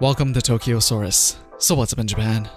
Welcome to Tokyosaurus. So what's up in Japan?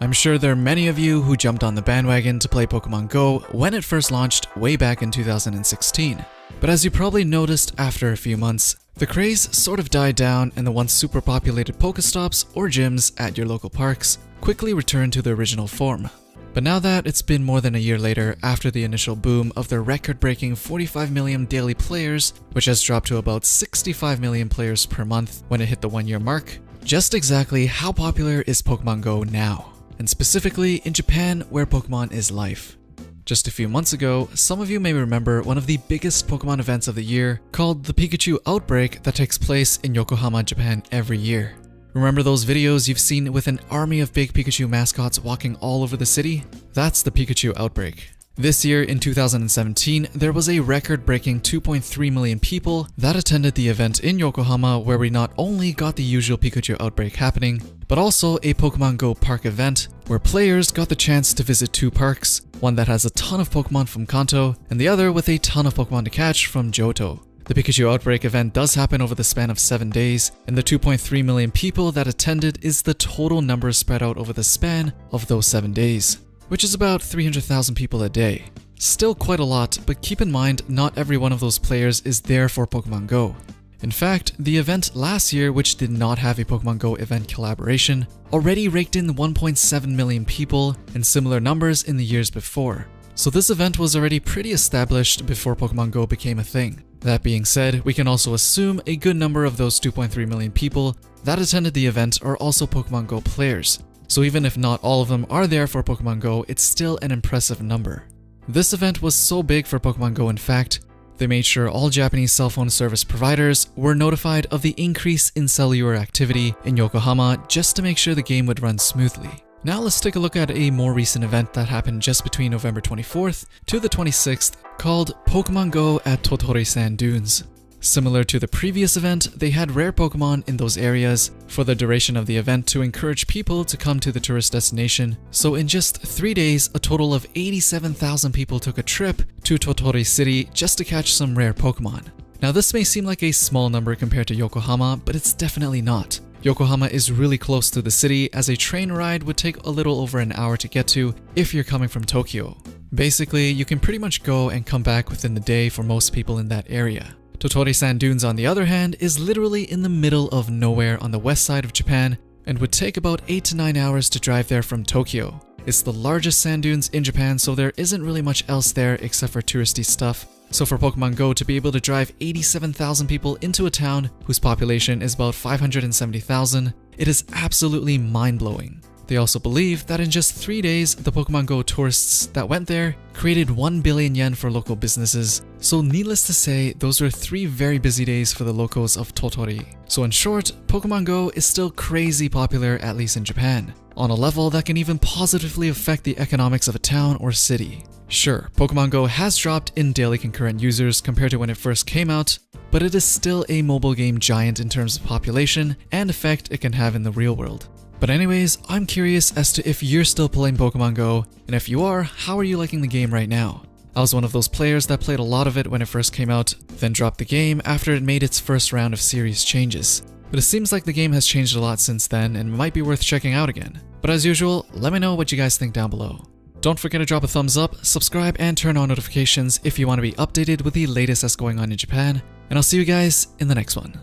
I'm sure there are many of you who jumped on the bandwagon to play Pokemon Go when it first launched way back in 2016. But as you probably noticed after a few months, the craze sort of died down and the once super populated Pokestops or gyms at your local parks quickly returned to their original form. But now that it's been more than a year later after the initial boom of their record-breaking 45 million daily players, which has dropped to about 65 million players per month when it hit the 1-year mark, just exactly how popular is Pokemon Go now? And specifically in Japan, where Pokemon is life. Just a few months ago, some of you may remember one of the biggest Pokemon events of the year called the Pikachu Outbreak that takes place in Yokohama, Japan every year. Remember those videos you've seen with an army of big Pikachu mascots walking all over the city? That's the Pikachu Outbreak. This year, in 2017, there was a record-breaking 2.3 million people that attended the event in Yokohama, where we not only got the usual Pikachu Outbreak happening, but also a Pokemon Go Park event where players got the chance to visit two parks, one that has a ton of Pokemon from Kanto, and the other with a ton of Pokemon to catch from Johto. The Pikachu Outbreak event does happen over the span of 7 days, and the 2.3 million people that attended is the total number spread out over the span of those 7 days, which is about 300,000 people a day. Still quite a lot, but keep in mind not every one of those players is there for Pokemon Go. In fact, the event last year, which did not have a Pokemon Go event collaboration, already raked in 1.7 million people and similar numbers in the years before. So this event was already pretty established before Pokemon Go became a thing. That being said, we can also assume a good number of those 2.3 million people that attended the event are also Pokemon Go players. So even if not all of them are there for Pokemon Go, it's still an impressive number. This event was so big for Pokemon Go, in fact, they made sure all Japanese cell phone service providers were notified of the increase in cellular activity in Yokohama just to make sure the game would run smoothly. Now let's take a look at a more recent event that happened just between November 24th to the 26th called Pokemon Go at Totori Sand Dunes. Similar to the previous event, they had rare Pokemon in those areas for the duration of the event to encourage people to come to the tourist destination. So in just 3 days, a total of 87,000 people took a trip to Totori City just to catch some rare Pokemon. Now this may seem like a small number compared to Yokohama, but it's definitely not. Yokohama is really close to the city, as a train ride would take a little over an hour to get to if you're coming from Tokyo. Basically, you can pretty much go and come back within the day for most people in that area. Totori Sand Dunes, on the other hand, is literally in the middle of nowhere on the west side of Japan and would take about 8 to 9 hours to drive there from Tokyo. It's the largest sand dunes in Japan, so there isn't really much else there except for touristy stuff. So for Pokemon Go to be able to drive 87,000 people into a town whose population is about 570,000, it is absolutely mind-blowing. They also believe that in just 3 days, the Pokemon Go tourists that went there created 1 billion yen for local businesses. So needless to say, those were 3 very busy days for the locals of Totori. So in short, Pokemon Go is still crazy popular, at least in Japan, on a level that can even positively affect the economics of a town or city. Sure, Pokemon Go has dropped in daily concurrent users compared to when it first came out, but it is still a mobile game giant in terms of population and effect it can have in the real world. But anyways, I'm curious as to if you're still playing Pokemon Go, and if you are, how are you liking the game right now? I was one of those players that played a lot of it when it first came out, then dropped the game after it made its first round of series changes. But it seems like the game has changed a lot since then and might be worth checking out again. But as usual, let me know what you guys think down below. Don't forget to drop a thumbs up, subscribe, and turn on notifications if you want to be updated with the latest that's going on in Japan, and I'll see you guys in the next one.